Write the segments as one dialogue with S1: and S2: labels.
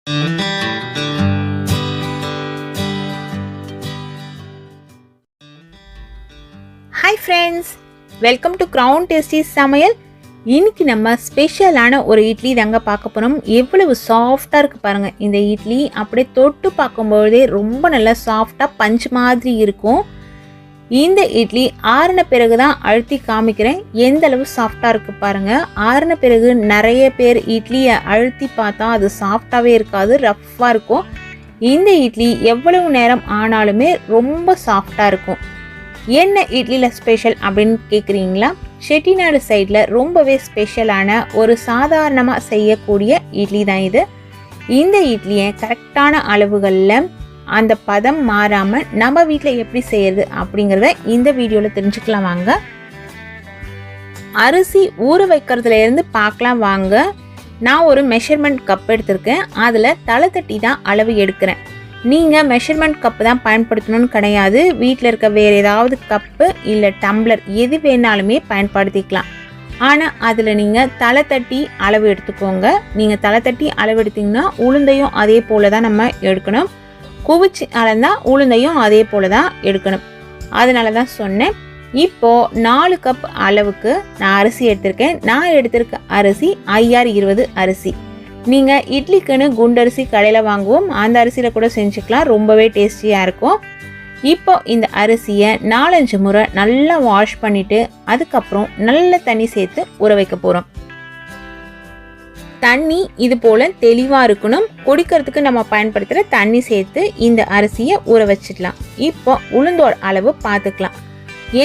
S1: Hi friends, welcome to Crown Tasty Samayal. இன்னைக்கு நம்ம ஸ்பெஷலான ஒரு இட்லி தாங்க பார்க்க போறோம். எவ்வளவு சாஃப்ட்டா இருக்கு பாருங்க. இந்த இட்லி அப்படியே தொட்டு பார்க்கும்போதே ரொம்ப நல்லா சாஃப்ட்டா பஞ்ச் மாதிரி இருக்கும். இந்த இட்லி ஆறின பிறகு தான் அழுத்தி காமிக்கிறேன். எந்த அளவு சாஃப்ட்டா இருக்கு பாருங்க. ஆறின பிறகு நிறைய பேர் இட்லியை அழுத்தி பார்த்தா அது சாஃப்ட்டாவே இருக்காது, ரஃப்பா இருக்கும். இந்த இட்லி எவ்வளவு நேரம் ஆனாலுமே ரொம்ப சாஃப்ட்டா இருக்கும். என்ன இட்லியில் ஸ்பெஷல் அப்படின்னு கேட்குறீங்களா? செட்டிநாடு சைடில் ரொம்பவே ஸ்பெஷலான ஒரு சாதாரணமாக செய்யக்கூடிய இட்லி தான் இது. இந்த இட்லியை கரெக்டான அளவுகளில் அந்த பதம் மாறாமல் நம்ம வீட்டில் எப்படி செய்யறது அப்படிங்கிறத இந்த வீடியோவில் தெரிஞ்சுக்கலாம் வாங்க. அரிசி ஊற வைக்கிறதுலேருந்து பார்க்கலாம் வாங்க. நான் ஒரு மெஷர்மெண்ட் கப் எடுத்திருக்கேன். அதில் தலை தட்டி தான் அளவு எடுக்கிறேன். நீங்கள் மெஷர்மெண்ட் கப்பு தான் பயன்படுத்தணும்னு கிடையாது. வீட்டில் இருக்க வேறு ஏதாவது கப்பு இல்லை டம்ளர் எது வேணாலுமே பயன்படுத்திக்கலாம். ஆனால் அதில் நீங்கள் தலை தட்டி அளவு எடுத்துக்கோங்க. நீங்கள் தலை தட்டி அளவு எடுத்திங்கன்னா உளுந்தையும் அதே போல் தான் நம்ம எடுக்கணும். குவிச்சு அளந்தால் உளுந்தையும் அதே போல் தான் எடுக்கணும். அதனால தான் சொன்னேன். இப்போது 4 கப் அளவுக்கு நான் அரிசி எடுத்திருக்கேன். நான் எடுத்திருக்க அரிசி IR20 அரிசி. நீங்கள் இட்லிக்குன்னு குண்டரிசி கடையில் வாங்குவோம், அந்த அரிசியில் கூட செஞ்சுக்கலாம், ரொம்பவே டேஸ்டியாக இருக்கும். இப்போ இந்த அரிசியை 4-5 முறை நல்லா வாஷ் பண்ணிவிட்டு அதுக்கப்புறம் நல்ல தண்ணி சேர்த்து ஊற வைக்க போகிறோம். தண்ணி இது போல் தெளிவாக இருக்கணும். குடிக்கிறதுக்கு நம்ம பயன்படுத்துகிற தண்ணி சேர்த்து இந்த அரிசியை ஊற வச்சிடலாம். இப்போ உளுந்தோட அளவு பார்த்துக்கலாம்.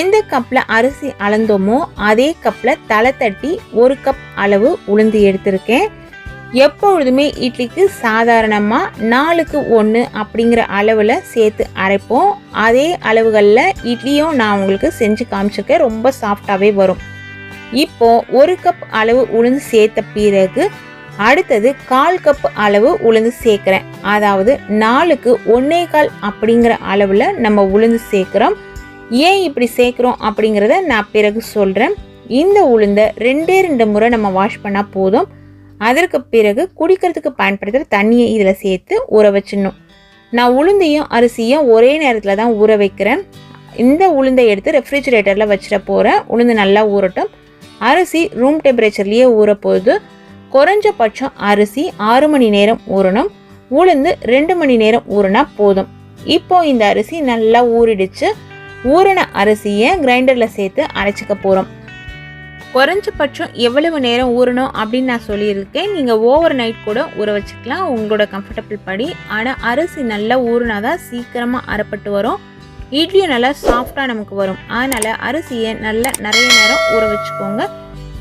S1: எந்த கப்பில் அரிசி அளந்தோமோ அதே கப்பில் தலை தட்டி 1 கப் அளவு உளுந்து எடுத்திருக்கேன். எப்பொழுதுமே இட்லிக்கு சாதாரணமாக 4க்கு 1 அப்படிங்கிற அளவில் சேர்த்து அரைப்போம். அதே அளவுகளில் இட்லியும் நான் உங்களுக்கு செஞ்சு காமிச்சிருக்கேன். ரொம்ப சாஃப்டாகவே வரும். இப்போது 1 கப் அளவு உளுந்து சேர்த்த பிறகு அடுத்தது 1/4 கப் அளவு உளுந்து சேர்க்குறேன். அதாவது 4க்கு 1/4 அப்படிங்கிற அளவில் நம்ம உளுந்து சேர்க்குறோம். ஏன் இப்படி சேர்க்குறோம் அப்படிங்கிறத நான் பிறகு சொல்கிறேன். இந்த உளுந்தை 2 முறை நம்ம வாஷ் பண்ணால் போதும். அதற்கு பிறகு குடிக்கிறதுக்கு பயன்படுத்துகிற தண்ணியை இதில் சேர்த்து ஊற வச்சிடணும். நான் உளுந்தையும் அரிசியும் ஒரே நேரத்தில் தான் ஊற வைக்கிறேன். இந்த உளுந்தை எடுத்து ரெஃப்ரிஜிரேட்டரில் வச்சிட போகிறேன். உளுந்து நல்லா ஊறட்டும். அரிசி ரூம் டெம்பரேச்சர்லேயே ஊற போகுது. குறைஞ்சபட்சம் அரிசி 6 மணி நேரம் ஊறணும். உளுந்து 2 மணி நேரம் ஊறினா போதும். இப்போது இந்த அரிசி நல்லா ஊறிடுச்சு. ஊறின அரிசியை கிரைண்டரில் சேர்த்து அரைச்சிக்க போகிறோம். குறைஞ்சபட்சம் எவ்வளவு நேரம் ஊறணும் அப்படின்னு நான் சொல்லியிருக்கேன். நீங்கள் ஓவர் நைட் கூட ஊற வச்சுக்கலாம், உங்களோட கம்ஃபர்டபுள் படி. ஆனால் அரிசி நல்லா ஊறினாதான் சீக்கிரமாக அரைப்பட்டு வரும். இட்லியும் நல்லா சாஃப்டாக நமக்கு வரும். அதனால் அரிசியை நல்லா நிறைய நேரம் ஊற வச்சுக்கோங்க.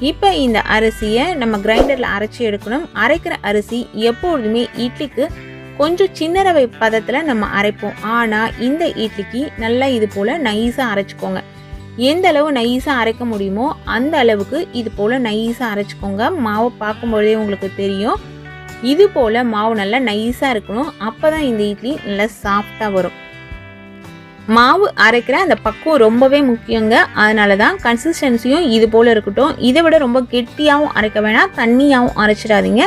S1: இப்போ இந்த அரிசியை நம்ம கிரைண்டரில் அரைச்சி எடுக்கணும். அரைக்கிற அரிசி எப்பொழுதுமே இட்லிக்கு கொஞ்சம் சின்ன ரவை பதத்தில் நம்ம அரைப்போம். ஆனால் இந்த இட்லிக்கு நல்லா இது போல் நைஸாக அரைச்சிக்கோங்க. எந்த அளவு நைஸாக அரைக்க முடியுமோ அந்த அளவுக்கு இது போல் நைஸாக அரைச்சிக்கோங்க. மாவை பார்க்கும்பொழுதே உங்களுக்கு தெரியும். இது போல் மாவு நல்லா நைஸாக இருக்கணும். அப்போ தான் இந்த இட்லி நல்லா சாஃப்டாக வரும். மாவு அரைக்கிற அந்த பக்குவம் ரொம்பவே முக்கியங்க. அதனால தான் கன்சிஸ்டன்சியும் இது போல் இருக்கட்டும். இதை விட ரொம்ப கெட்டியாகவும் அரைக்க வேணாம், தண்ணியாகவும் அரைச்சிடாதீங்க.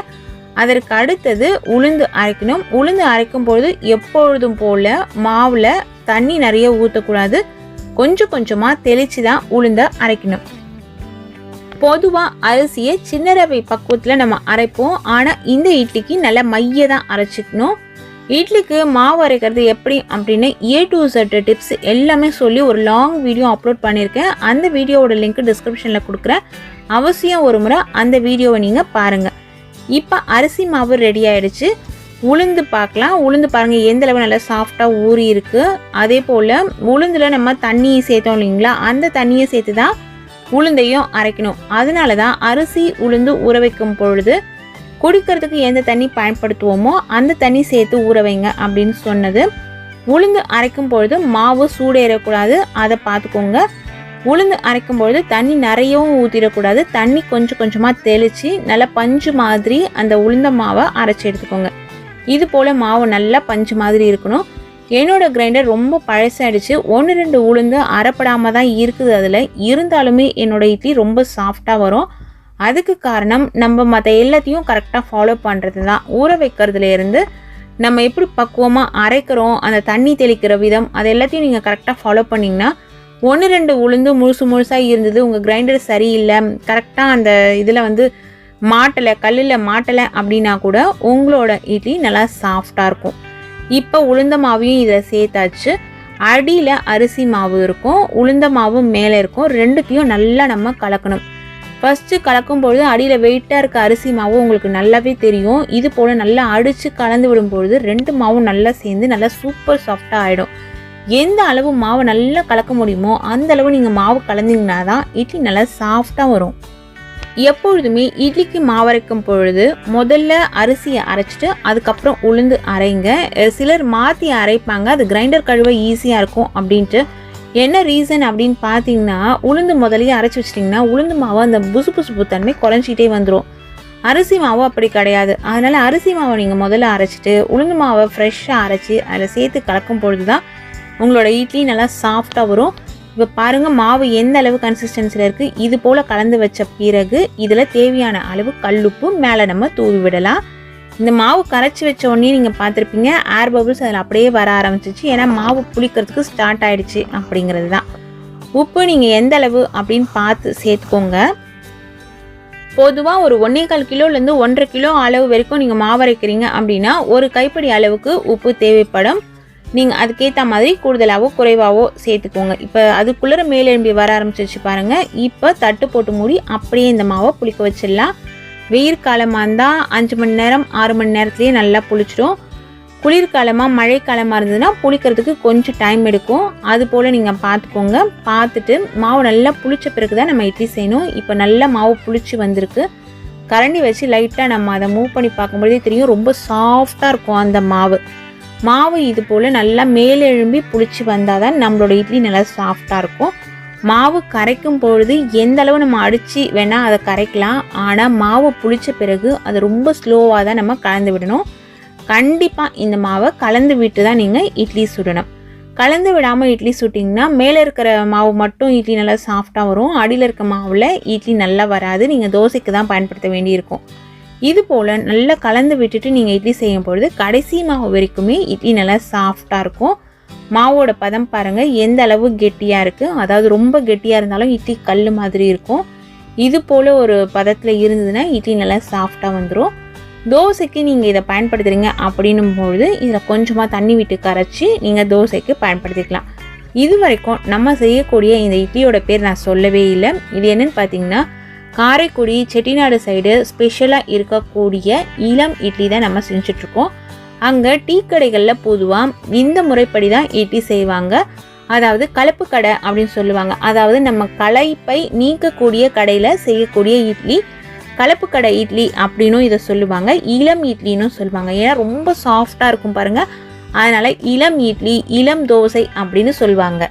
S1: அதற்கு அடுத்தது உளுந்து அரைக்கணும். உளுந்து அரைக்கும் பொழுது எப்பொழுதும் போல் மாவில் தண்ணி நிறைய ஊற்றக்கூடாது. கொஞ்சம் கொஞ்சமாக தெளித்து தான் உளுந்த அரைக்கணும். பொதுவாக அரிசியை சின்ன ரவை பக்குவத்தில் நம்ம அரைப்போம். ஆனால் இந்த இட்லிக்கு நல்ல மைய தான் அரைச்சிக்கணும். இட்லிக்கு மாவு அரைக்கிறது எப்படி அப்படின்னு A to Z டிப்ஸ் எல்லாமே சொல்லி ஒரு லாங் வீடியோ அப்லோட் பண்ணியிருக்கேன். அந்த வீடியோவோட லிங்க் டிஸ்கிரிப்ஷனில் கொடுக்குறேன். அவசியம் ஒரு முறை அந்த வீடியோவை நீங்கள் பாருங்கள். இப்போ அரிசி மாவு ரெடி ஆகிடுச்சு. உளுந்து பார்க்கலாம். உளுந்து பாருங்கள் எந்த அளவு நல்லா சாஃப்டாக ஊறி இருக்குது. அதே போல் உளுந்தில் நம்ம தண்ணியை சேர்த்தோம் இல்லைங்களா, அந்த தண்ணியை சேர்த்து தான் உளுந்தையும் அரைக்கணும். அதனால தான் அரிசி உளுந்து ஊற வைக்கும் பொழுது குடிக்கிறதுக்கு எந்த தண்ணி பயன்படுத்துவோமோ அந்த தண்ணி சேர்த்து ஊற வைங்க அப்படின்னு சொன்னது. உளுந்து அரைக்கும் பொழுது மாவு சூடேறக்கூடாது, அதை பார்த்துக்கோங்க. உளுந்து அரைக்கும் பொழுது தண்ணி நிறையவும் ஊற்றிடக்கூடாது. தண்ணி கொஞ்சம் கொஞ்சமாக தெளித்து நல்லா பஞ்சு மாதிரி அந்த உளுந்த மாவை அரைச்சி எடுத்துக்கோங்க. இது போல் மாவு நல்லா பஞ்சு மாதிரி இருக்கணும். என்னோட கிரைண்டர் ரொம்ப பழசாயிடுச்சு. 1-2 உளுந்து அரைப்படாமல் தான் இருக்குது. அதில் இருந்தாலுமே என்னோட இட்லி ரொம்ப சாஃப்டாக வரும். அதுக்கு காரணம் நம்ம மற்ற எல்லாத்தையும் கரெக்டாக ஃபாலோ பண்ணுறது தான். ஊற வைக்கிறதுலேருந்து நம்ம எப்படி பக்குவமாக அரைக்கிறோம், அந்த தண்ணி தெளிக்கிற விதம், அது எல்லாத்தையும் நீங்கள் கரெக்டாக ஃபாலோ பண்ணிங்கன்னா 1-2 உளுந்து முழுசாக இருந்தது, உங்கள் கிரைண்டர் சரியில்லை, கரெக்டாக அந்த இதில் வந்து மாட்டலை, கல்லில் மாட்டலை அப்படின்னா கூட உங்களோட இட்லி நல்லா சாஃப்டாக இருக்கும். இப்போ உளுந்த மாவையும் இதில் சேர்த்தாச்சு. அடியில் அரிசி மாவு இருக்கும், உளுந்த மாவும் மேலே இருக்கும். ரெண்டுத்தையும் நல்லா நம்ம கலக்கணும். ஃபஸ்ட்டு கலக்கும்பொழுது அடியில் வெயிட்டாக இருக்க அரிசி மாவு உங்களுக்கு நல்லாவே தெரியும். இது போல் நல்லா அடித்து கலந்து விடும்பொழுது 2 மாவும் நல்லா சேர்ந்து நல்லா சூப்பர் சாஃப்டாக ஆகிடும். எந்த அளவு மாவு நல்லா கலக்க முடியுமோ அந்த அளவு நீங்கள் மாவு கலந்தீங்கன்னா தான் இட்லி நல்லா சாஃப்டாக வரும். எப்பொழுதுமே இட்லிக்கு மாவரைக்கும் பொழுது முதல்ல அரிசியை அரைச்சிட்டு அதுக்கப்புறம் உளுந்து அரைங்க. சிலர் மாற்றி அரைப்பாங்க, அது கிரைண்டர் கழுவ ஈஸியாக இருக்கும் அப்படின்ட்டு. என்ன ரீசன் அப்படின்னு பார்த்தீங்கன்னா, உளுந்து முதலையே அரைச்சி வச்சிட்டிங்கன்னா உளுந்து மாவு அந்த புசு தன்மை குறைஞ்சிட்டே வந்துடும். அரிசி மாவு அப்படி கிடையாது. அதனால் அரிசி மாவை நீங்கள் முதல்ல அரைச்சிட்டு உளுந்து மாவை ஃப்ரெஷ்ஷாக அரைச்சி அதில் சேர்த்து கலக்கும் பொழுது தான் உங்களோட இட்லி நல்லா சாஃப்டாக வரும். இப்போ பாருங்கள் மாவு எந்த அளவு கன்சிஸ்டன்சியில் இருக்குது. இது போல் கலந்து வச்ச பிறகு இதில் தேவையான அளவு கல்லுப்பு மேலே நம்ம தூவி விடலாம். இந்த மாவு கரைச்சி வச்ச உடனே நீங்கள் பார்த்துருப்பீங்க, ஏர் பபிள்ஸ் அதில் அப்படியே வர ஆரம்பிச்சிச்சு. ஏன்னா மாவு புளிக்கிறதுக்கு ஸ்டார்ட் ஆகிடுச்சு அப்படிங்கிறது தான். உப்பு நீங்கள் எந்த அளவு அப்படின்னு பார்த்து சேர்த்துக்கோங்க. பொதுவாக ஒரு 1.25 கிலோலேருந்து 1.5 கிலோ அளவு வரைக்கும் நீங்கள் மாவு அரைக்கிறீங்க அப்படின்னா ஒரு கைப்பிடி அளவுக்கு உப்பு தேவைப்படும். நீங்கள் அதுக்கேற்ற மாதிரி கூடுதலாகவோ குறைவாகவோ சேர்த்துக்கோங்க. இப்போ அதுக்குள்ளே மேலெழும்பி வர ஆரம்பிச்சிச்சு பாருங்கள். இப்போ தட்டு போட்டு மூடி அப்படியே இந்த மாவை புளிக்க வச்சிடலாம். வெயில் காலமாக இருந்தால் 5 மணி நேரம் 6 மணி நேரத்துலேயே நல்லா புளிச்சிடும். குளிர்காலமாக மழைக்காலமாக இருந்ததுன்னா புளிக்கிறதுக்கு கொஞ்சம் டைம் எடுக்கும். அது போல் நீங்கள் பார்த்துக்கோங்க. பார்த்துட்டு மாவு நல்லா புளிச்ச பிறகு தான் நம்ம இட்லி செய்யணும். இப்போ நல்லா மாவு புளிச்சு வந்திருக்கு. கரண்டி வச்சு லைட்டாக நம்ம அதை மூவ் பண்ணி பார்க்கும்போதே தெரியும், ரொம்ப சாஃப்டாக இருக்கும் அந்த மாவு. இது போல் நல்லா மேலே எழும்பி புளிச்சு வந்தால் தான் நம்மளோட இட்லி நல்லா சாஃப்டாக இருக்கும். மாவு கரைக்கும் பொழுது எந்த அளவு நம்ம அடித்து வேணால் அதை கரைக்கலாம். ஆனால் மாவு புளிச்ச பிறகு அது ரொம்ப ஸ்லோவாக தான் நம்ம கலந்து விடணும். கண்டிப்பாக இந்த மாவை கலந்து விட்டு தான் நீங்கள் இட்லி சுடணும். கலந்து விடாமல் இட்லி சுட்டிங்கன்னா மேலே இருக்கிற மாவு மட்டும் இட்லி நல்லா சாஃப்டாக வரும், அடியில் இருக்க மாவில் இட்லி நல்லா வராது. நீங்கள் தோசைக்கு தான் பயன்படுத்த வேண்டியிருக்கும். இது போல் நல்லா கலந்து விட்டுட்டு நீங்கள் இட்லி செய்யும் பொழுது கடைசி மாவு வரைக்குமே இட்லி நல்லா சாஃப்டாக இருக்கும். மாவோட பதம் பாருங்கள் எந்த அளவு கெட்டியாக இருக்குது. அதாவது ரொம்ப கெட்டியாக இருந்தாலும் இட்லி கல் மாதிரி இருக்கும். இது போல் ஒரு பதத்தில் இருந்ததுன்னா இட்லி நல்லா சாஃப்டாக வந்துடும். தோசைக்கு நீங்கள் இதை பயன்படுத்துகிறீங்க அப்படின்னும் பொழுது இதில் கொஞ்சமாக தண்ணி விட்டு கரைச்சி நீங்கள் தோசைக்கு பயன்படுத்திக்கலாம். இது வரைக்கும் நம்ம செய்யக்கூடிய இந்த இட்லியோட பேர் நான் சொல்லவே இல்லை. இது என்னென்னு பார்த்தீங்கன்னா, காரைக்குடி செட்டிநாடு சைடு ஸ்பெஷலாக இருக்கக்கூடிய இளம் இட்லி தான் நம்ம செஞ்சிட்ருக்கோம். அங்கே டீ கடைகளில் பொதுவாக இந்த முறைப்படி தான் இட்லி செய்வாங்க. அதாவது கலப்பு கடை அப்படின்னு சொல்லுவாங்க. அதாவது நம்ம களைப்பை நீக்கக்கூடிய கடையில் செய்யக்கூடிய இட்லி கலப்பு கடை இட்லி அப்படின்னும் இதை சொல்லுவாங்க. இளம் இட்லின்னு சொல்லுவாங்க. ஏன்னா ரொம்ப சாஃப்டாக இருக்கும் பாருங்கள், அதனால் இளம் இட்லி, இளம் தோசை அப்படின்னு சொல்லுவாங்க.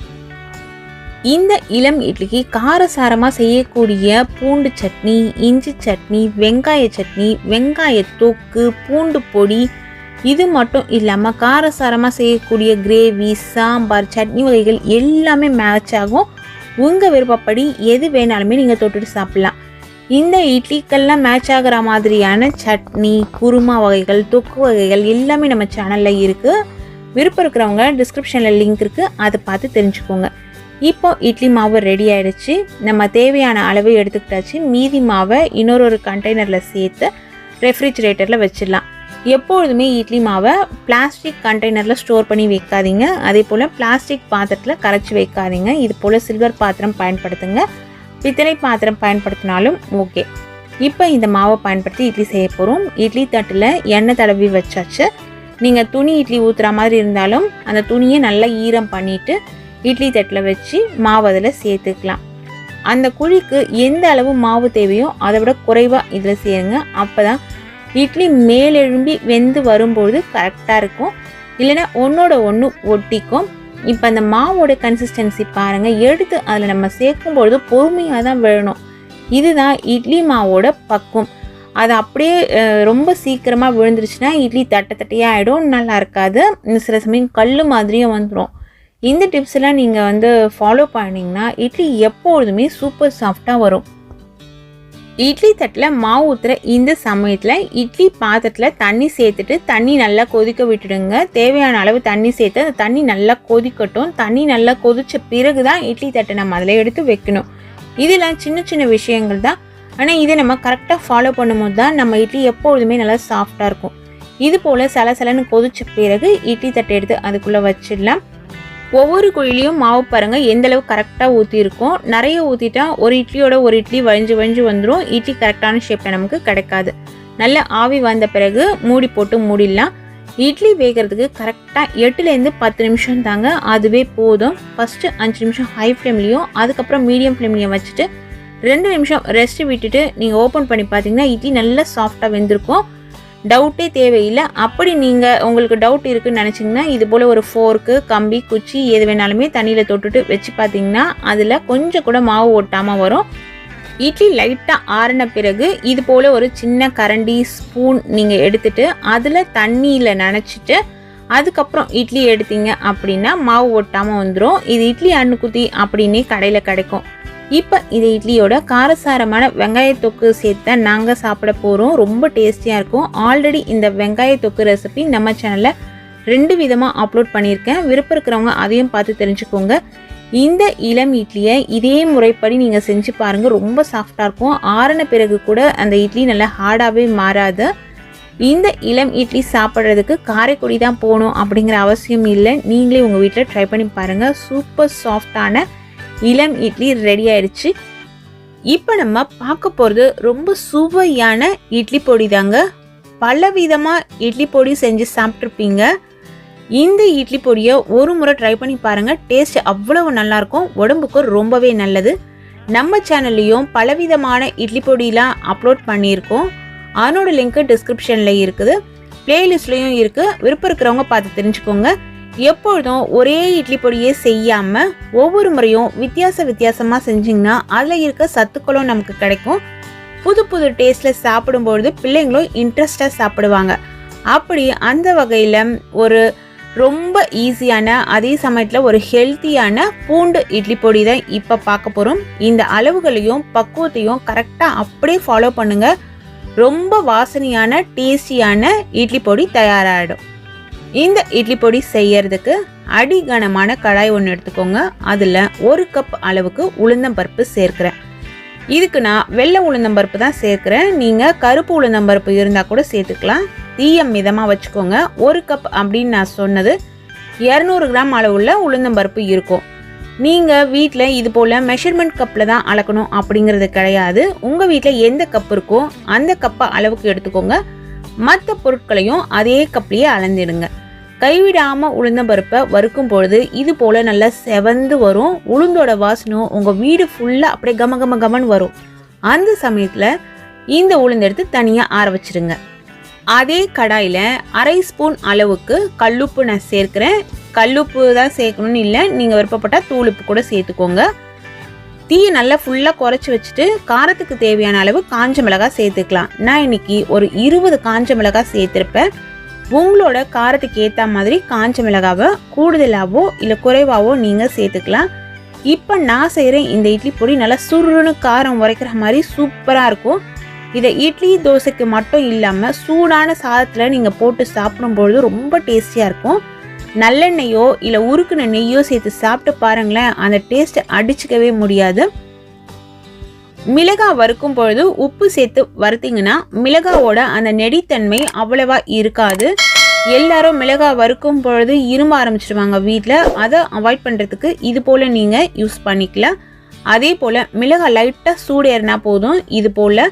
S1: இந்த இளம் இட்லிக்கு காரசாரமாக செய்யக்கூடிய பூண்டு சட்னி, இஞ்சி சட்னி, வெங்காய சட்னி, வெங்காய தொக்கு, பூண்டு பொடி, இது மட்டும் இல்லாமல் காரசாரமாக செய்யக்கூடிய கிரேவி, சாம்பார், சட்னி வகைகள் எல்லாமே மேட்ச் ஆகும். உங்கள் விருப்பப்படி எது வேணாலுமே நீங்கள் தொட்டுட்டு சாப்பிட்லாம். இந்த இட்லிக்கெல்லாம் மேட்ச் ஆகிற மாதிரியான சட்னி, குருமா வகைகள், தொக்கு வகைகள் எல்லாமே நம்ம சேனலில் இருக்குது. விருப்பம் இருக்கிறவங்க டிஸ்கிரிப்ஷனில் லிங்க் இருக்குது, அதை பார்த்து தெரிஞ்சுக்கோங்க. இப்போ இட்லி மாவு ரெடி ஆகிடுச்சு. நம்ம தேவையான அளவு எடுத்துக்கிட்டாச்சு. மீதி மாவை இன்னொரு கண்டெய்னரில் சேர்த்து ரெஃப்ரிஜிரேட்டரில் வச்சிடலாம். எப்பொழுதுமே இட்லி மாவை பிளாஸ்டிக் கண்டெய்னரில் ஸ்டோர் பண்ணி வைக்காதீங்க. அதே போல் பிளாஸ்டிக் பாத்திரத்தில் கரைச்சி வைக்காதீங்க. இது போல் சில்வர் பாத்திரம் பயன்படுத்துங்க. பித்தளை பாத்திரம் பயன்படுத்தினாலும் ஓகே. இப்போ இந்த மாவை பயன்படுத்தி இட்லி செய்ய போகிறோம். இட்லி தட்டில் எண்ணெய் தடவி வச்சாச்சு. நீங்கள் துணி இட்லி ஊற்றுற மாதிரி இருந்தாலும் அந்த துணியை நல்லா ஈரம் பண்ணிவிட்டு இட்லி தட்டில் வச்சு மாவு அதில் சேர்த்துக்கலாம். அந்த குழிக்கு எந்த அளவு மாவு தேவையோ அதை விட குறைவாக இதில் சேருங்க. அப்போ தான் இட்லி மேலெழும்பி வெந்து வரும்பொழுது கரெக்டாக இருக்கும். இல்லைன்னா ஒன்றோட ஒன்று ஒட்டிக்கும். இப்போ அந்த மாவோட கன்சிஸ்டன்சி பாருங்கள். எடுத்து அதில் நம்ம சேர்க்கும்பொழுது பொறுமையாக தான் விழணும். இதுதான் இட்லி மாவோட பக்குவம். அது அப்படியே ரொம்ப சீக்கிரமாக விழுந்துருச்சுன்னா இட்லி தட்டையாக ஆகிடும், நல்லா இருக்காது. சில சமயம் கல் மாதிரியும் வந்துடும். இந்த டிப்ஸ் எல்லாம் நீங்கள் ஃபாலோ பண்ணிங்கன்னா இட்லி எப்பொழுதுமே சூப்பர் சாஃப்டாக வரும். இட்லி தட்டில் மாவு ஊற்றுற இந்த சமயத்தில் இட்லி பாத்திரத்தில் தண்ணி சேர்த்துட்டு தண்ணி நல்லா கொதிக்க விட்டுடுங்க. தேவையான அளவு தண்ணி சேர்த்து அந்த தண்ணி நல்லா கொதிக்கட்டும். தண்ணி நல்லா கொதித்த பிறகு தான் இட்லி தட்டை நம்ம அதில் எடுத்து வைக்கணும். இதெல்லாம் சின்ன சின்ன விஷயங்கள் தான். ஆனால் இதை நம்ம கரெக்டாக ஃபாலோ பண்ணும்போது தான் நம்ம இட்லி எப்பொழுதுமே நல்லா சாஃப்டாக இருக்கும். இது போல் சலசலன்னு கொதித்த பிறகு இட்லி தட்டை எடுத்து அதுக்குள்ளே வச்சிடலாம். ஒவ்வொரு குழிலையும் மாவு பாருங்கள் எந்தளவு கரெக்டாக ஊற்றிருக்கும். நிறைய ஊற்றிட்டா ஒரு இட்லியோட ஒரு இட்லி வழிஞ்சு வந்துடும். இட்லி கரெக்டான ஷேப்பில் நமக்கு கிடைக்காது. நல்ல ஆவி வந்த பிறகு மூடி போட்டு மூடிடலாம். இட்லி வேகிறதுக்கு கரெக்டாக 8லேருந்து 10 நிமிஷம் தாங்க, அதுவே போதும். ஃபஸ்ட்டு 5 நிமிஷம் ஹை ஃப்ளேம்லேயும் அதுக்கப்புறம் மீடியம் ஃப்ளேம்லேயும் வச்சுட்டு 2 நிமிஷம் ரெஸ்ட் விட்டுட்டு நீங்கள் ஓப்பன் பண்ணி பார்த்தீங்கன்னா இட்லி நல்லா சாஃப்டாக வெந்திருக்கும். டவுட்டே தேவையில்லை. அப்படி நீங்கள் உங்களுக்கு டவுட் இருக்குதுன்னு நினச்சிங்கன்னா இது போல் ஒரு ஃபோர்க்கு, கம்பி, குச்சி எது வேணாலுமே தண்ணியில் தொட்டுட்டு வச்சு பார்த்தீங்கன்னா அதில் கொஞ்சம் கூட மாவு ஒட்டாமல் வரும். இட்லி லைட்டாக ஆறின பிறகு இது போல் ஒரு சின்ன கரண்டி, ஸ்பூன் நீங்கள் எடுத்துகிட்டு அதில் தண்ணியில் நனைச்சிட்டு அதுக்கப்புறம் இட்லி எடுத்தீங்க அப்படின்னா மாவு ஒட்டாமல் வந்துடும். இது இட்லி அன்னுக்குத்தி அப்படின்னே கடையில் கிடைக்கும். இப்போ இது இட்லியோட காரசாரமான வெங்காய தொக்கு சேர்த்து நாங்கள் சாப்பிட போகிறோம். ரொம்ப டேஸ்டியாக இருக்கும். ஆல்ரெடி இந்த வெங்காய தொக்கு ரெசிபி நம்ம சேனலில் 2 விதமாக அப்லோட் பண்ணியிருக்கேன். விருப்பம் இருக்கிறவங்க அதையும் பார்த்து தெரிஞ்சுக்கோங்க. இந்த இளம் இட்லியை இதே முறைப்படி நீங்கள் செஞ்சு பாருங்கள். ரொம்ப சாஃப்டாக இருக்கும். ஆறின பிறகு கூட அந்த இட்லி நல்லா ஹார்டாகவே மாறாது. இந்த இளம் இட்லி சாப்பிட்றதுக்கு காரைக்குடி தான் போகணும் அப்படிங்கிற அவசியம் இல்லை. நீங்களே உங்கள் வீட்டில் ட்ரை பண்ணி பாருங்கள். சூப்பர் சாஃப்டான இளம் இட்லி ரெடி ஆயிடுச்சு. இப்போ நம்ம பார்க்க போகிறது ரொம்ப சுவையான இட்லி பொடி தாங்க. பல விதமாக இட்லி பொடி செஞ்சு சாப்பிட்ருப்பீங்க. இந்த இட்லி பொடியை ஒரு முறை ட்ரை பண்ணி பாருங்கள். டேஸ்ட் அவ்வளவு நல்லாயிருக்கும். உடம்புக்கு ரொம்பவே நல்லது. நம்ம சேனல்லையும் பலவிதமான இட்லி பொடியெலாம் அப்லோட் பண்ணியிருக்கோம். அதனோட லிங்க்கு டிஸ்கிரிப்ஷனில் இருக்குது, பிளேலிஸ்ட்லேயும் இருக்குது. விருப்பம் இருக்கிறவங்க பார்த்து தெரிஞ்சுக்கோங்க. எப்பொழுதும் ஒரே இட்லி பொடியே செய்யாமல் ஒவ்வொரு முறையும் வித்தியாசமாக செஞ்சிங்கன்னா அதில் இருக்க சத்துக்களும் நமக்கு கிடைக்கும். புது புது டேஸ்ட்டில் சாப்பிடும்பொழுது பிள்ளைங்களும் இன்ட்ரெஸ்டாக சாப்பிடுவாங்க. அப்படி அந்த வகையில் ஒரு ரொம்ப ஈஸியான அதே சமயத்தில் ஒரு ஹெல்த்தியான பூண்டு இட்லி பொடி தான் இப்போ பார்க்க போகிறோம். இந்த அளவுகளையும் பக்குவத்தையும் கரெக்டாக அப்படியே ஃபாலோ பண்ணுங்கள். ரொம்ப வாசனையான டேஸ்டியான இட்லி பொடி தயாராகிடும். இந்த இட்லி பொடி செய்யறதுக்கு அடிகனமான கடாய் ஒன்று எடுத்துக்கோங்க. அதில் 1 கப் அளவுக்கு உளுந்தம்பருப்பு சேர்க்கிறேன். இதுக்கு நான் வெள்ளை உளுந்தம்பருப்பு தான் சேர்க்கிறேன். நீங்கள் கருப்பு உளுந்தம்பருப்பு இருந்தால் கூட சேர்த்துக்கலாம். தீய மிதமாக வச்சுக்கோங்க. 1 கப் அப்படின்னு நான் சொன்னது 200 கிராம் அளவுள்ள உளுந்தம்பருப்பு இருக்கும். நீங்கள் வீட்டில் இது போல் மெஷர்மெண்ட் கப்பில் தான் அளக்கணும் அப்படிங்கிறது கிடையாது. உங்கள் வீட்டில் எந்த கப் இருக்கோ அந்த கப்பை அளவுக்கு எடுத்துக்கோங்க. மற்ற பொருட்களையும் அதே கப்லேயே அளந்துடுங்க. கைவிடாமல் உளுந்தம்பருப்பை வறுக்கும் பொழுது இது போல் நல்லா செவந்து வரும். உளுந்தோட வாசனம் உங்கள் வீடு ஃபுல்லாக அப்படியே கமன்னு வரும். அந்த சமயத்தில் இந்த உளுந்து எடுத்து தனியாக ஆற வச்சுருங்க. அதே கடாயில் 1/2 ஸ்பூன் அளவுக்கு கல்லுப்பு நான் சேர்க்கிறேன். கல்லுப்பு தான் சேர்க்கணும்னு இல்லை, நீங்கள் விருப்பப்பட்டால் தூளுப்பு கூட சேர்த்துக்கோங்க. தீயை நல்லா ஃபுல்லாக குறைச்சி வச்சுட்டு காரத்துக்கு தேவையான அளவு காஞ்ச மிளகாய் சேர்த்துக்கலாம். நான் இன்னைக்கு ஒரு 20 காஞ்ச மிளகாய் சேர்த்துருப்பேன். உங்களோட காரத்துக்கு ஏற்ற மாதிரி காஞ்ச மிளகாவை கூடுதலாகவோ இல்லை குறைவாகவோ நீங்கள் சேர்த்துக்கலாம். இப்போ நான் செய்கிற இந்த இட்லி பொடி நல்லா சுருன்னு காரம் உரைக்கிற மாதிரி சூப்பராக இருக்கும். இதை இட்லி தோசைக்கு மட்டும் இல்லாமல் சூடான சாதத்தில் நீங்கள் போட்டு சாப்பிடும்பொழுது ரொம்ப டேஸ்டியாக இருக்கும். நல்லெண்ணெயோ இல்லை உருக்குன நெய்யோ சேர்த்து சாப்பிட்டு பாருங்களேன், அந்த டேஸ்ட்டை அடிச்சுக்கவே முடியாது. மிளகாய் வறுக்கும் பொழுது உப்பு சேர்த்து வறுத்தீங்கன்னா மிளகாவோட அந்த நெடித்தன்மை அவ்வளவா இருக்காது. எல்லாரும் மிளகாய் வறுக்கும் பொழுது இரும்ப ஆரம்பிச்சிடுவாங்க வீட்டில். அதை அவாய்ட் பண்ணுறதுக்கு இது போல் நீங்கள் யூஸ் பண்ணிக்கலாம். அதே போல் மிளகாய் லைட்டாக சூடேறினா போதும். இது போல்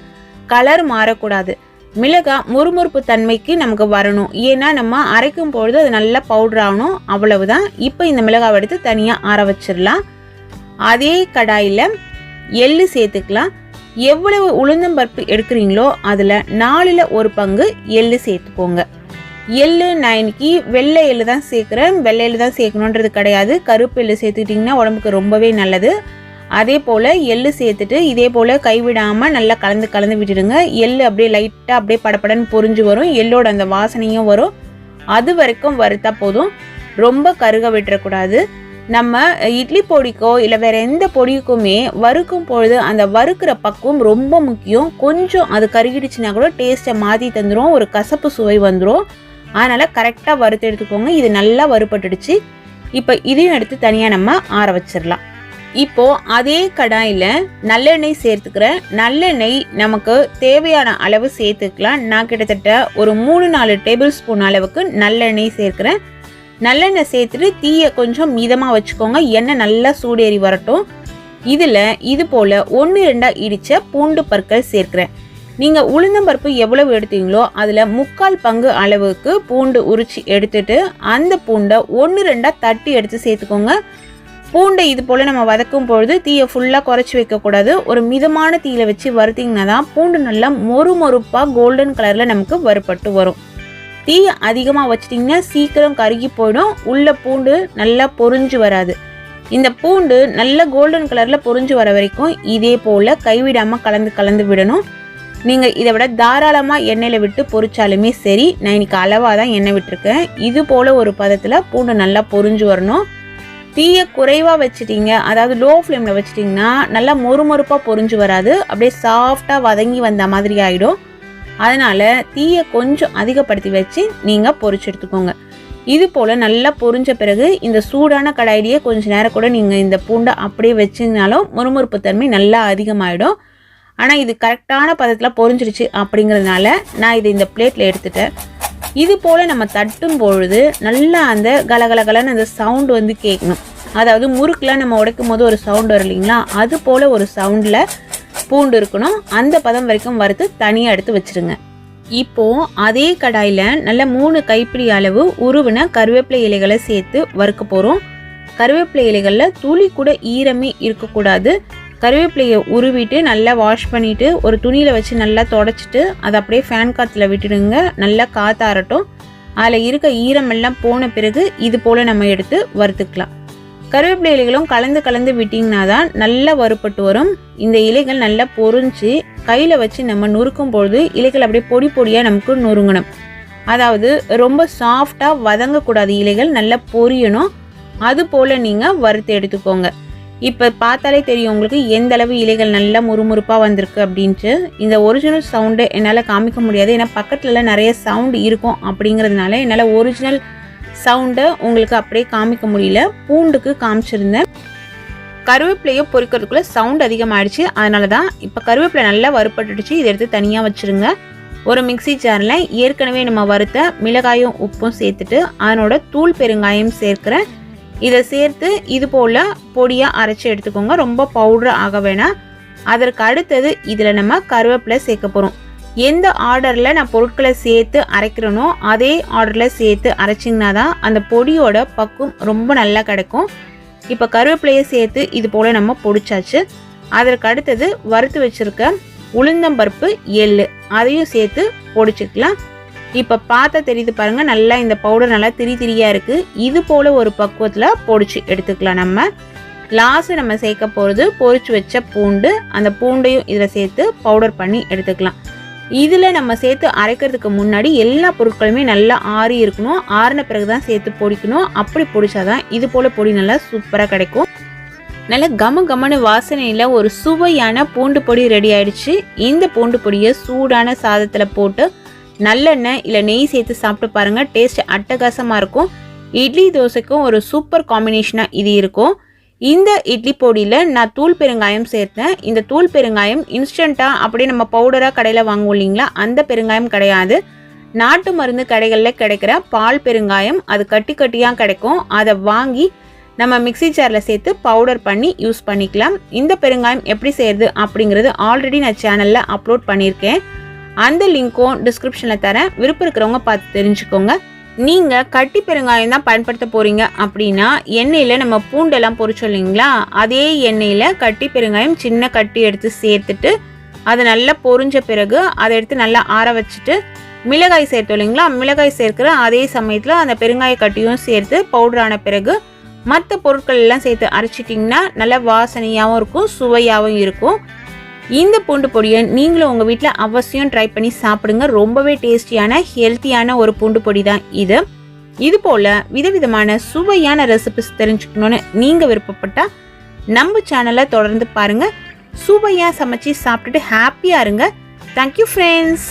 S1: கலர் மாறக்கூடாது. மிளகாய் முறுமுறுப்பு தன்மைக்கு நமக்கு வரணும். ஏன்னா நம்ம அரைக்கும் பொழுது அது நல்லா பவுடர் ஆகணும், அவ்வளவுதான். இப்போ இந்த மிளகாய் எடுத்து தனியாக ஆற வச்சிடலாம். அதே கடாயில் எள்ளு சேர்த்துக்கலாம். எவ்வளவு உளுந்தம்பருப்பு எடுக்கிறீங்களோ அதில் 4ல் 1 பங்கு எள்ளு சேர்த்துக்கோங்க. எள்ளு நான் இன்னைக்கு வெள்ளை எள்ளு தான் சேர்க்குறேன். வெள்ளை எள்ளு தான் சேர்க்கணுன்றது கிடையாது. கருப்பு எள்ளு சேர்த்துக்கிட்டிங்கன்னா உடம்புக்கு ரொம்பவே நல்லது. அதே போல் எள்ளு சேர்த்துட்டு இதே போல் கைவிடாமல் நல்லா கலந்து விட்டுடுங்க. எள்ளு அப்படியே லைட்டாக அப்படியே படப்படன்னு பொரிஞ்சு வரும். எள்ளோட அந்த வாசனையும் வரும். அது வரைக்கும் வறுத்தா போதும். ரொம்ப கருக விட்டுறக்கூடாது. நம்ம இட்லி பொடிக்கோ இல்லை வேறு எந்த பொடிக்குமே வறுக்கும் பொழுது அந்த வறுக்கிற பக்குவம் ரொம்ப முக்கியம். கொஞ்சம் அது கருகிடுச்சுன்னா கூட டேஸ்ட்டை மாற்றி தந்துடும், ஒரு கசப்பு சுவை வந்துடும். அதனால் கரெக்டாக வறுத்து எடுத்துக்கோங்க. இது நல்லா வறுபட்டுடுச்சு. இப்போ இதையும் எடுத்து தனியாக நம்ம ஆற வச்சிடலாம். இப்போது அதே கடாயில் நல்லெண்ணெய் சேர்த்துக்கிறேன். நல்லெண்ணெய் நமக்கு தேவையான அளவு சேர்த்துக்கலாம். நான் கிட்டத்தட்ட ஒரு 3-4 டேபிள் ஸ்பூன் அளவுக்கு நல்லெண்ணெய் சேர்க்குறேன். நல்லெண்ணெய் சேர்த்துட்டு தீயை கொஞ்சம் மிதமாக வச்சுக்கோங்க. எண்ணெய் நல்லா சூடேறி வரட்டும். இதில் இது போல் 1-2 இடித்த பூண்டு பற்கள் சேர்க்குறேன். நீங்கள் உளுந்தம்பருப்பு எவ்வளவு எடுத்தீங்களோ அதில் 3/4 பங்கு அளவுக்கு பூண்டு உரித்து எடுத்துட்டு அந்த பூண்டை 1-2 தட்டி எடுத்து சேர்த்துக்கோங்க. பூண்டை இது போல் நம்ம வதக்கும் பொழுது தீயை ஃபுல்லாக குறைச்சி வைக்கக்கூடாது. ஒரு மிதமான தீயில வச்சு வறுத்திங்கன்னா தான் பூண்டு நல்லா மொறுமொறுப்பாக கோல்டன் கலரில் நமக்கு வறுபட்டு வரும். தீயை அதிகமாக வச்சிட்டிங்கன்னா சீக்கிரம் கருகி போயிடும், உள்ள பூண்டு நல்லா பொரிஞ்சு வராது. இந்த பூண்டு நல்ல கோல்டன் கலரில் பொரிஞ்சு வர வரைக்கும் இதே போல் கைவிடாமல் கலந்து விடணும். நீங்கள் இதை விட தாராளமாக எண்ணெயில் விட்டு பொரிச்சாலுமே சரி. நான் இன்றைக்கி அளவாக தான் எண்ணெய் விட்டுருக்கேன். இது போல் ஒரு பதத்தில் பூண்டு நல்லா பொரிஞ்சு வரணும். தீயை குறைவாக வச்சிட்டிங்க, அதாவது லோ ஃப்ளேமில் வச்சிட்டிங்கன்னா நல்லா மொறுமொறுப்பாக பொரிஞ்சு வராது, அப்படியே சாஃப்டாக வதங்கி வந்த மாதிரி ஆகிடும். அதனால் தீயை கொஞ்சம் அதிகப்படுத்தி வச்சு நீங்கள் பொரிச்சு எடுத்துக்கோங்க. இது போல் நல்லா பொரிஞ்ச பிறகு இந்த சூடான கடாயிலேயே கொஞ்சம் நேரம் கூட நீங்கள் இந்த பூண்டை அப்படியே வச்சிங்கனாலும் மொறுமொறுப்பு தன்மை நல்லா அதிகமாகிடும். ஆனால் இது கரெக்டான பதத்தில் பொரிஞ்சிடுச்சு அப்படிங்கிறதுனால நான் இதை இந்த பிளேட்டில் எடுத்துட்டேன். இது போல் நம்ம தட்டும் பொழுது நல்லா அந்த கலகலகலன்னு அந்த சவுண்டு வந்து கேட்கணும். அதாவது முறுக்கெலாம் நம்ம உடைக்கும் போது ஒரு சவுண்டு வரும் இல்லைங்களா, அது போல் ஒரு சவுண்டில் பூண்டு இருக்கணும். அந்த பதம் வரைக்கும் வறுத்து தனியாக எடுத்து வச்சுருங்க. இப்போது அதே கடாயில் நல்ல 3 கைப்பிடி அளவு உருவின கருவேப்பிலை இலைகளை சேர்த்து வறுக்க போகிறோம். கருவேப்பிலை இலைகளில் துளி கூட ஈரமே இருக்கக்கூடாது. கருவேப்பிலையை உருவிட்டு நல்லா வாஷ் பண்ணிவிட்டு ஒரு துணியில் வச்சு நல்லா தொடச்சிட்டு அதை அப்படியே ஃபேன் காற்றுல விட்டுடுங்க. நல்லா காற்றாரட்டும். அதில் இருக்க ஈரமெல்லாம் போன பிறகு இது போல் நம்ம எடுத்து வறுத்துக்கலாம். கருவேப்பிலை இலைகளும் கலந்து விட்டிங்கன்னா தான் நல்லா வறுப்பட்டு வரும். இந்த இலைகள் நல்லா பொரிஞ்சு கையில் வச்சு நம்ம நுறுக்கும் பொழுது இலைகள் அப்படியே பொடி பொடியாக நமக்கு நொறுங்கணும். அதாவது ரொம்ப சாஃப்டாக வதங்கக்கூடாது, இலைகள் நல்லா பொரியணும். அது போல் நீங்கள் வறுத்து எடுத்துக்கோங்க. இப்போ பார்த்தாலே தெரியும் உங்களுக்கு எந்த அளவு இலைகள் நல்லா முறுமுறுப்பாக வந்திருக்கு அப்படின்ட்டு. இந்த ஒரிஜினல் சவுண்டு என்னால் காமிக்க முடியாது, ஏன்னா பக்கத்துலலாம் நிறைய சவுண்டு இருக்கும். அப்படிங்கிறதுனால என்னால் ஒரிஜினல் சவுண்டை உங்களுக்கு அப்படியே காமிக்க முடியல. பூண்டுக்கு காமிச்சிருந்தேன். கருவேப்பிலையை பொரிக்கிறதுக்குள்ளே சவுண்ட் அதிகமாகிடுச்சு, அதனால தான். இப்போ கருவேப்பிலை நல்லா வறுப்பட்டுடுச்சு. இதை எடுத்து தனியாக வச்சுருங்க. ஒரு மிக்சி ஜாரில் ஏற்கனவே நம்ம வறுத்த மிளகாயும் உப்பும் சேர்த்துட்டு அதனோட தூள் பெருங்காயம் சேர்க்குறேன். இதை சேர்த்து இது போல் பொடியாக அரைச்சி எடுத்துக்கோங்க. ரொம்ப பவுடர் ஆக வேணாம். அதற்கு அடுத்தது இதில் நம்ம கருவேப்பிலை சேர்க்க போகிறோம். எந்த ஆர்டரில் நான் பொருட்களை சேர்த்து அரைக்கிறேனோ அதே ஆர்டரில் சேர்த்து அரைச்சிங்கன்னா தான் அந்த பொடியோட பக்குவம் ரொம்ப நல்லா கிடைக்கும். இப்போ கருவேப்பிலையை சேர்த்து இது போல் நம்ம பொடிச்சாச்சு. அதற்கு அடுத்தது வறுத்து வச்சுருக்க உளுந்தம்பருப்பு, எள்ளு அதையும் சேர்த்து பொடிச்சிக்கலாம். இப்போ பார்த்தா தெரியுது பாருங்கள், நல்லா இந்த பவுடர் நல்லா திரியாக இருக்குது. இது போல் ஒரு பக்குவத்தில் பொடிச்சு எடுத்துக்கலாம். நம்ம லாஸ்ட்டு நம்ம சேர்க்க போகிறது பொரிச்சு வச்ச பூண்டு. அந்த பூண்டையும் இதில் சேர்த்து பவுடர் பண்ணி எடுத்துக்கலாம். இதில் நம்ம சேர்த்து அரைக்கிறதுக்கு முன்னாடி எல்லா பொருட்களுமே நல்லா ஆறி இருக்கணும். ஆறின பிறகு தான் சேர்த்து பொடிக்கணும். அப்படி பொடிச்சாதான் இது போல் பொடி நல்லா சூப்பராக கிடைக்கும். நல்ல கமன்னு வாசனையில் ஒரு சுவையான பூண்டு பொடி ரெடி ஆயிடுச்சு. இந்த பூண்டு பொடியை சூடான சாதத்தில் போட்டு நல்லெண்ணெய் இல்லை நெய் சேர்த்து சாப்பிட்டு பாருங்கள். டேஸ்ட் அட்டகாசமாக இருக்கும். இட்லி தோசைக்கும் ஒரு சூப்பர் காம்பினேஷனாக இது இருக்கும். இந்த இட்லி பொடியில் நான் தூள் பெருங்காயம் சேர்த்தேன். இந்த தூள் பெருங்காயம் இன்ஸ்டண்ட்டாக அப்படியே நம்ம பவுடராக கடையில் வாங்குவோம் இல்லைங்களா, அந்த பெருங்காயம் கிடையாது. நாட்டு மருந்து கடைகளில் கிடைக்கிற பால் பெருங்காயம். அது கட்டியாக கிடைக்கும். அதை வாங்கி நம்ம மிக்சி ஜாரில் சேர்த்து பவுடர் பண்ணி யூஸ் பண்ணிக்கலாம். இந்த பெருங்காயம் எப்படி செய்கிறது அப்படிங்கிறது ஆல்ரெடி நான் சேனலில் அப்லோட் பண்ணியிருக்கேன். அந்த லிங்க்கும் டிஸ்கிரிப்ஷனில் தரேன். விருப்பம் இருக்கிறவங்க பார்த்து தெரிஞ்சுக்கோங்க. நீங்கள் கட்டி பெருங்காயம் தான் பயன்படுத்த போகிறீங்க அப்படின்னா எண்ணெயில் நம்ம பூண்டெல்லாம் பொரிச்சோம் இல்லைங்களா, அதே எண்ணெயில் கட்டி பெருங்காயம் சின்ன கட்டி எடுத்து சேர்த்துட்டு அதை நல்லா பொரிஞ்ச பிறகு அதை எடுத்து நல்லா ஆற வச்சுட்டு மிளகாய் சேர்த்தோம் இல்லைங்களா, மிளகாய் சேர்க்குற அதே சமயத்தில் அந்த பெருங்காய கட்டியும் சேர்த்து பவுடரான பிறகு மற்ற பொருட்கள் எல்லாம் சேர்த்து அரைச்சிட்டிங்கன்னா நல்லா வாசனையாகவும் இருக்கும், சுவையாகவும் இருக்கும். இந்த பூண்டு பொடியை நீங்களும் உங்கள் வீட்டில் அவசியம் ட்ரை பண்ணி சாப்பிடுங்க. ரொம்பவே டேஸ்டியான ஹெல்த்தியான ஒரு பூண்டு பொடி தான் இது. இது போல விதவிதமான சுவையான ரெசிபிஸ் தெரிஞ்சுக்கணும்னு நீங்க விருப்பப்பட்டா நம்ம சேனலை தொடர்ந்து பாருங்க. சுவையா சமைச்சு சாப்பிட்டுட்டு ஹாப்பியா இருங்க. Thank you friends.